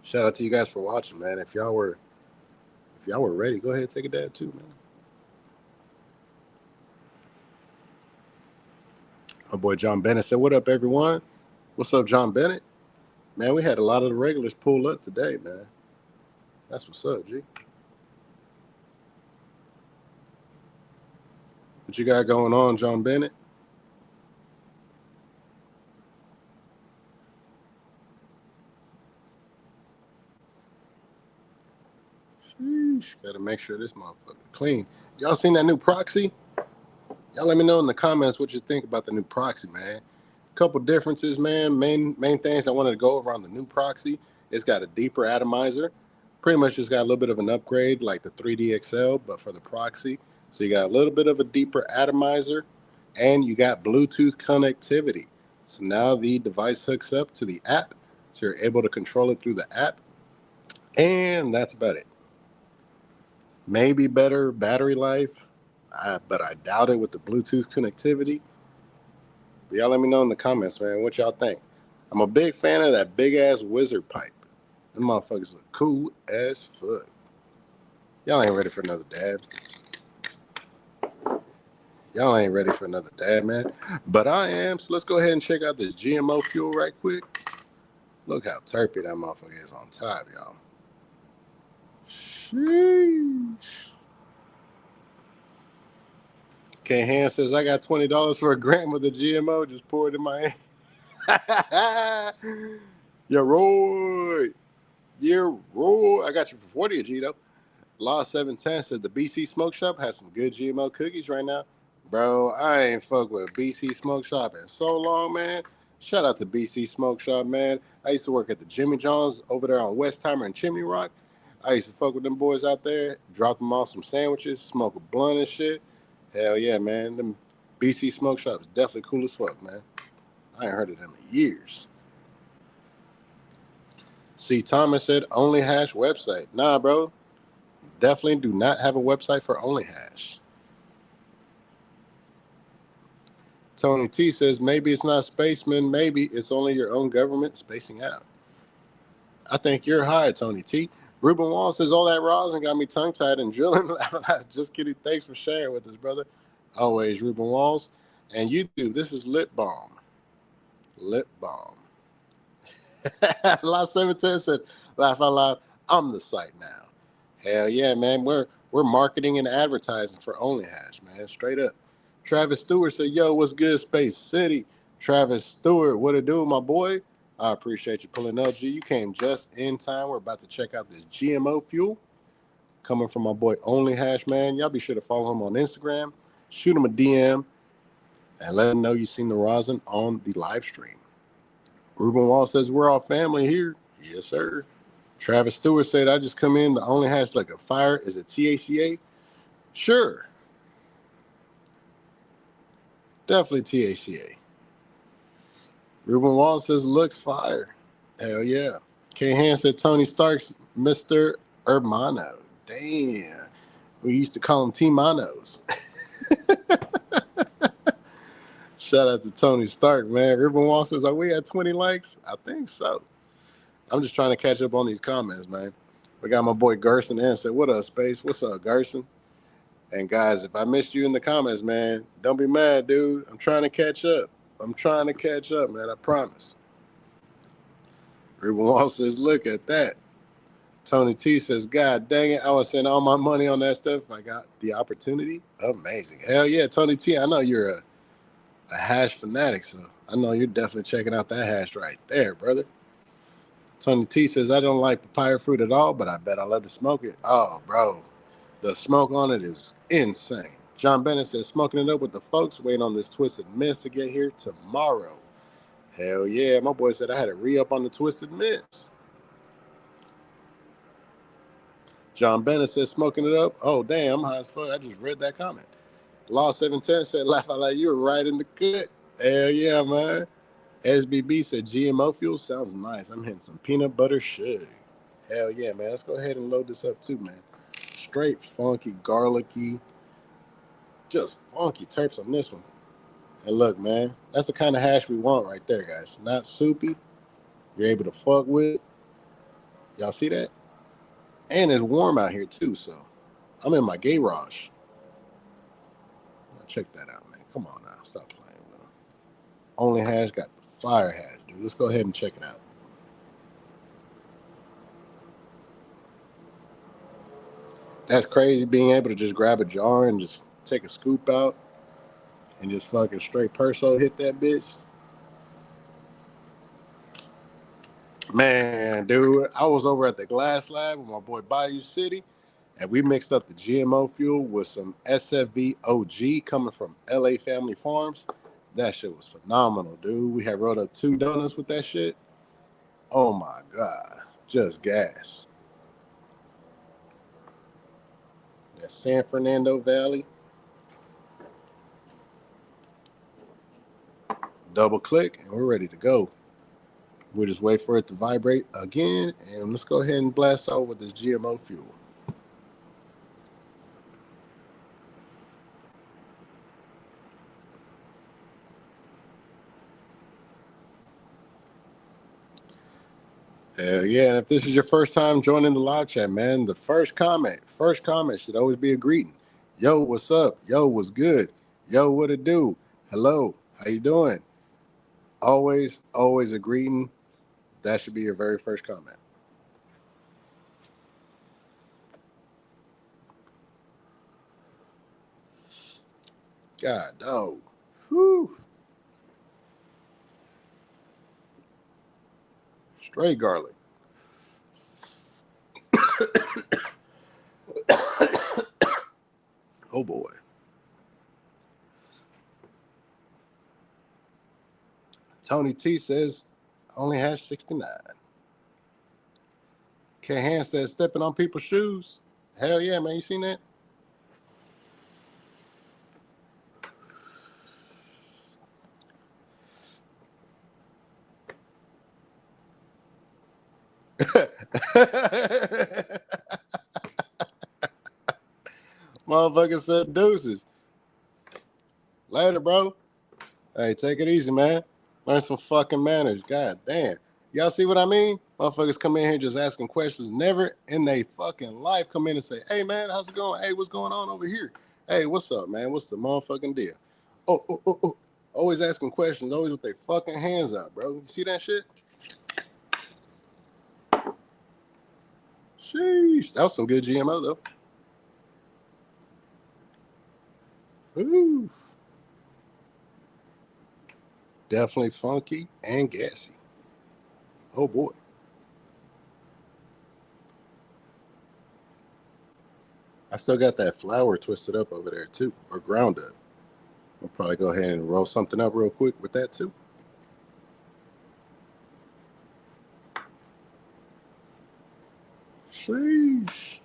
A: Shout out to you guys for watching, man. If y'all were ready, go ahead and take a dab too, man. My boy John Bennett said, what up, everyone? What's up, John Bennett? Man, we had a lot of the regulars pull up today, man. That's what's up, G. What you got going on, John Bennett? Sheesh, gotta make sure this motherfucker clean. Y'all seen that new proxy? Y'all let me know in the comments what you think about the new proxy, man. Couple differences, man. Main things I wanted to go over on the new proxy. It's got a deeper atomizer. Pretty much just got a little bit of an upgrade like the 3D XL, but for the proxy. So you got a little bit of a deeper atomizer, and you got Bluetooth connectivity. So now the device hooks up to the app, so you're able to control it through the app, and that's about it. Maybe better battery life, but I doubt it with the Bluetooth connectivity. But y'all let me know in the comments, man, what y'all think. I'm a big fan of that big ass wizard pipe. Them motherfuckers look cool as fuck. Y'all ain't ready for another dab. Y'all ain't ready for another dab, man. But I am, so let's go ahead and check out this GMO fuel right quick. Look how terpy that motherfucker is on top, y'all. Sheesh. K Hand says, I got $20 for a gram of the GMO. Just pour it in my hand. Yeah, Roy. Yeah, Roy. I got you for 40 a G, though. Law 710 said the BC Smoke Shop has some good GMO cookies right now. Bro, I ain't fuck with BC Smoke Shop in so long, man. Shout out to BC Smoke Shop, man. I used to work at the Jimmy John's over there on Westheimer and Chimney Rock. I used to fuck with them boys out there, drop them off some sandwiches, smoke a blunt and shit. Hell yeah, man. Them BC Smoke Shop is definitely cool as fuck, man. I ain't heard of them in years. See, Thomas said OnlyHash website. Nah, bro. Definitely do not have a website for OnlyHash. Tony T says, maybe it's not spacemen, maybe it's only your own government spacing out. I think you're high, Tony T. Ruben Wall says, all that rosin got me tongue-tied and drilling. Just kidding. Thanks for sharing with us, brother. Always, Ruben Walls. And YouTube, this is Lip Balm. Lip Balm. Lot 710 said, laugh out loud, I'm the site now. Hell yeah, man. We're marketing and advertising for OnlyHash, man. Straight up. Travis Stewart said, yo, what's good, Space City? Travis Stewart, what it do, my boy? I appreciate you pulling up, G. You came just in time. We're about to check out this GMO fuel coming from my boy OnlyHash, man. Y'all be sure to follow him on Instagram. Shoot him a DM and let him know you seen the rosin on the live stream. Ruben Wall says, we're all family here. Yes, sir. Travis Stewart said, I just come in. The OnlyHash like a fire. Is it THCA? Sure. Definitely THCA. Ruben Wall says, looks fire. Hell yeah. K. Han said, Tony Stark's Mr. Hermano. Damn. We used to call him T-Manos. Shout out to Tony Stark, man. Ruben Wall says, are we at 20 likes? I think so. I'm just trying to catch up on these comments, man. We got my boy Gerson in. Said, what up, Space? What's up, Gerson? And guys, if I missed you in the comments, man, don't be mad, dude. I'm trying to catch up. I'm trying to catch up, man. I promise. Ruben Wall says, look at that. Tony T says, God dang it. I would spend all my money on that stuff if I got the opportunity. Amazing. Hell yeah, Tony T. I know you're a hash fanatic, so I know you're definitely checking out that hash right there, brother. Tony T says, I don't like papaya fruit at all, but I bet I love to smoke it. Oh, bro. The smoke on it is insane. John Bennett says, smoking it up with the folks, waiting on this Twisted Mints to get here tomorrow. Hell yeah. My boy said I had to re-up on the Twisted Mints. John Bennett says, smoking it up. Oh, damn, I'm high as fuck. I just read that comment. Law 710 said, laugh out loud, you were right in the cut. Hell yeah, man. SBB said, GMO fuel sounds nice. I'm hitting some peanut butter sugar. Hell yeah, man. Let's go ahead and load this up too, man. Straight funky, garlicky, just funky terps on this one. And look, man, that's the kind of hash we want right there, guys. Not soupy. You're able to fuck with. Y'all see that? And it's warm out here too, so I'm in my garage. Check that out, man. Come on now. Stop playing with them. OnlyHash got the fire hash, dude. Let's go ahead and check it out. That's crazy being able to just grab a jar and just take a scoop out and just fucking straight perso hit that bitch. Man, dude, I was over at the Glass Lab with my boy Bayou City, and we mixed up the GMO fuel with some SFV OG coming from LA Family Farms. That shit was phenomenal, dude. We had rolled up 2 donuts with that shit. Oh my God, just gas. That San Fernando Valley. Double click, and we're ready to go. We'll just wait for it to vibrate again, and let's go ahead and blast out with this GMO fuel. Hell yeah, and if this is your first time joining the live chat, man, the first comment should always be a greeting. Yo, what's up? Yo, what's good? Yo, what it do? Hello, how you doing? Always a greeting. That should be your very first comment. God, dog. Whew. Straight garlic. Oh boy. Tony T says, OnlyHash 69. K Hand says, stepping on people's shoes. Hell yeah, man. You seen that? Motherfucker said deuces. Later, bro. Hey, take it easy, man. Learn some fucking manners. God damn. Y'all see what I mean? Motherfuckers come in here just asking questions. Never in their fucking life come in and say, hey, man, how's it going? Hey, what's going on over here? Hey, what's up, man? What's the motherfucking deal? Oh. Always asking questions. Always with their fucking hands out, bro. You see that shit? Sheesh. That was some good GMO, though. Oof. Definitely funky and gassy. Oh, boy. I still got that flour twisted up over there, too, or ground up. I'll probably go ahead and roll something up real quick with that, too. Sheesh.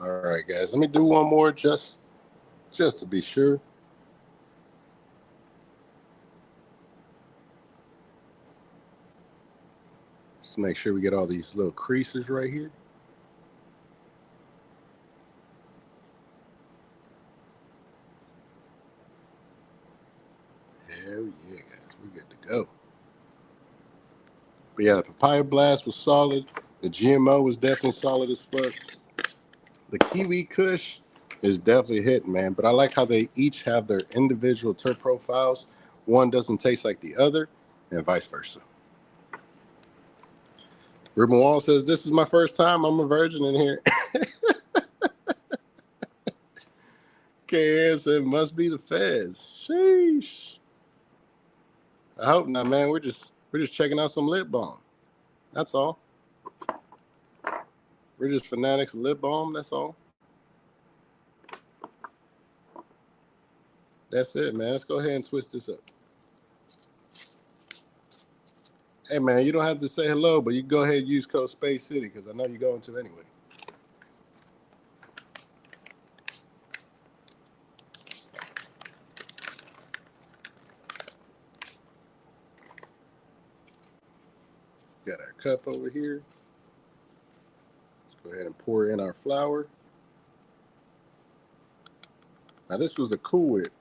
A: All right, guys. Let me do one more just to be sure. Just make sure we get all these little creases right here. Hell yeah, guys. We're good to go. But yeah, the papaya blast was solid. The GMO was definitely solid as fuck. The kiwi kush is definitely hitting, man. But I like how they each have their individual terp profiles. One doesn't taste like the other, and vice versa. Ruben Wall says, this is my first time. I'm a virgin in here. KS said, must be the feds. Sheesh. I hope not, man. We're just checking out some lip balm. That's all. We're just fanatics of lip balm. That's all. That's it, man. Let's go ahead and twist this up. Hey, man, you don't have to say hello, but you can go ahead and use code Space City because I know you're going to anyway. Got our cup over here. Let's go ahead and pour in our flour. Now, this was the Cool Whip.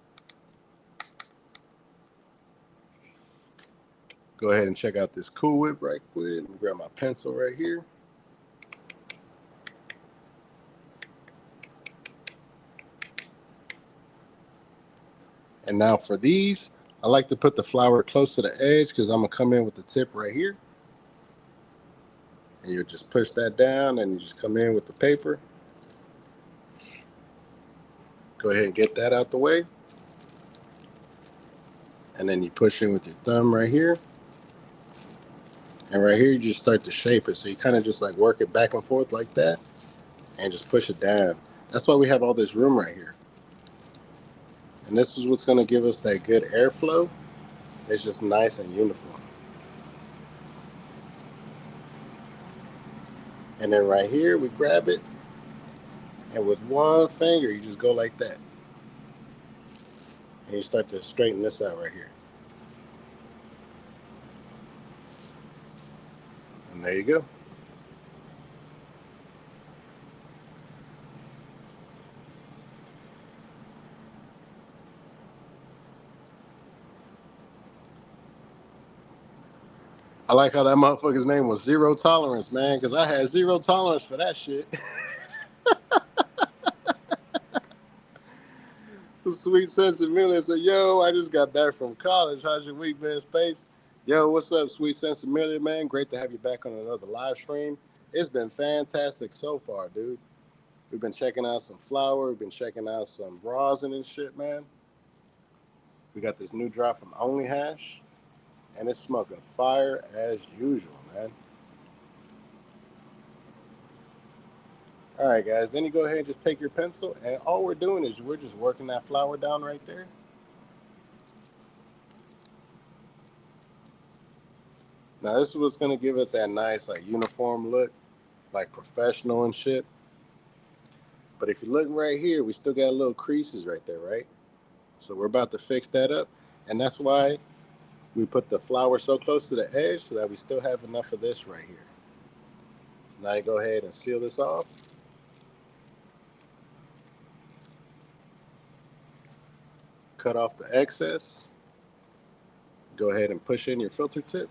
A: Go ahead and check out this Cool Whip right quick. Let me grab my pencil right here. And now for these, I like to put the flour close to the edge because I'm going to come in with the tip right here. And you just push that down and you just come in with the paper. Go ahead and get that out the way. And then you push in with your thumb right here. And right here, you just start to shape it. So you kind of just like work it back and forth like that and just push it down. That's why we have all this room right here. And this is what's going to give us that good airflow. It's just nice and uniform. And then right here, we grab it, and with one finger, you just go like that. And you start to straighten this out right here. And there you go. I like how that motherfucker's name was Zero Tolerance, man, because I had zero tolerance for that shit. The sweet sense of Millie said, yo, I just got back from college. How's your week been, Space? Yo, what's up, sweet sense of Millie, man? Great to have you back on another live stream. It's been fantastic so far, dude. We've been checking out some flour. We've been checking out some rosin and shit, man. We got this new drop from OnlyHash, and it's smoking fire as usual, man. All right, guys, then you go ahead and just take your pencil, and all we're doing is we're just working that flour down right there. Now, this is what's going to give it that nice, like, uniform look, like professional and shit. But if you look right here, we still got little creases right there, right? So we're about to fix that up. And that's why we put the flour so close to the edge so that we still have enough of this right here. Now you go ahead and seal this off. Cut off the excess. Go ahead and push in your filter tip.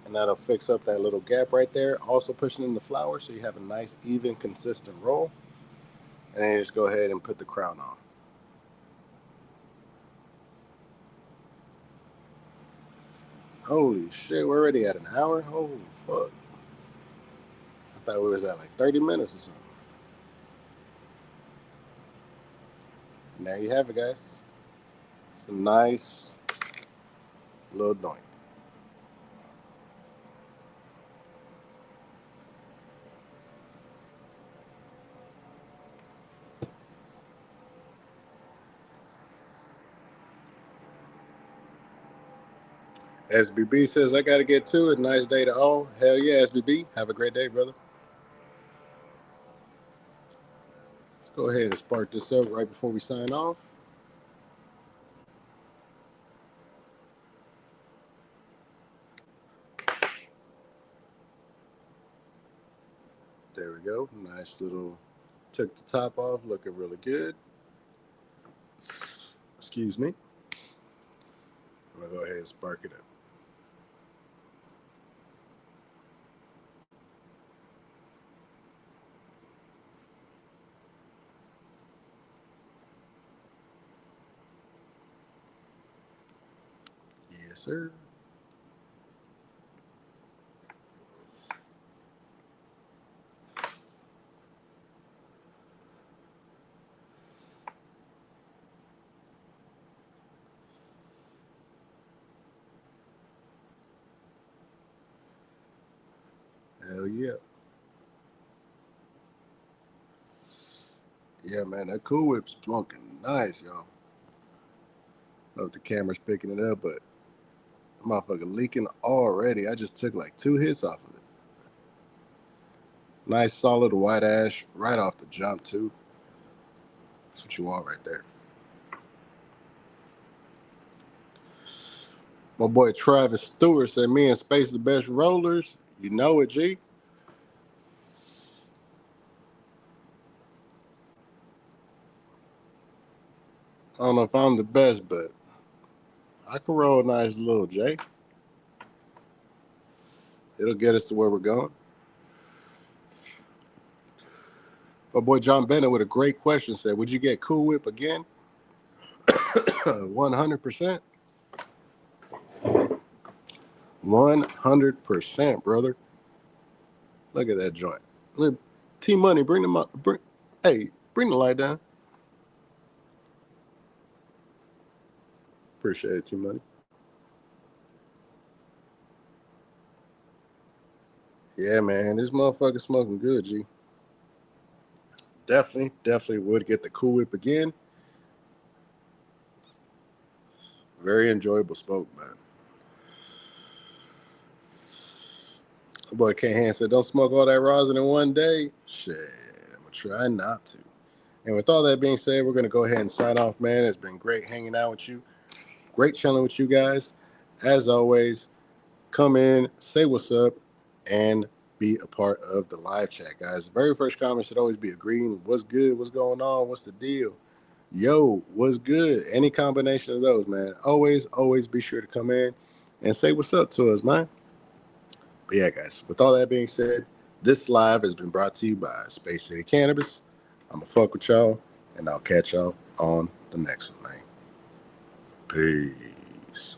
A: And that'll fix up that little gap right there. Also pushing in the flour so you have a nice, even, consistent roll. And then you just go ahead and put the crown on. Holy shit, we're already at an hour? Holy fuck. I thought we was at like 30 minutes or something. And there you have it, guys. Some nice little doink. SBB says, I got to get to it. Nice day to all. Hell yeah, SBB. Have a great day, brother. Let's go ahead and spark this up right before we sign off. There we go. Nice little, took the top off, looking really good. Excuse me. I'm going to go ahead and spark it up. Yes, sir. Hell yeah. Yeah, man, that Cool Whip's smoking nice, y'all. I don't know if the camera's picking it up, but motherfucker leaking already. I just took like 2 hits off of it. Nice solid white ash right off the jump too. That's what you want right there. My boy Travis Stewart said, me and Space the best rollers. You know it, G. I don't know if I'm the best, but I can roll a nice little J. It'll get us to where we're going. My boy John Bennett with a great question said, would you get Cool Whip again? 100%. 100%, brother. Look at that joint. Look, T Money, bring them up. Bring the light down. Appreciate it, T Money. Yeah, man, this motherfucker smoking good, G. Definitely would get the Cool Whip again. Very enjoyable smoke, man. Boy, K-Hand said, don't smoke all that rosin in one day. Shit, I'm going to try not to. And with all that being said, we're going to go ahead and sign off, man. It's been great hanging out with you. Great chilling with you guys. As always, come in, say what's up, and be a part of the live chat, guys. The very first comment should always be agreeing. What's good? What's going on? What's the deal? Yo, what's good? Any combination of those, man. Always be sure to come in and say what's up to us, man. But yeah, guys, with all that being said, this live has been brought to you by Space City Cannabis. I'm going to fuck with y'all, and I'll catch y'all on the next one, man. Peace.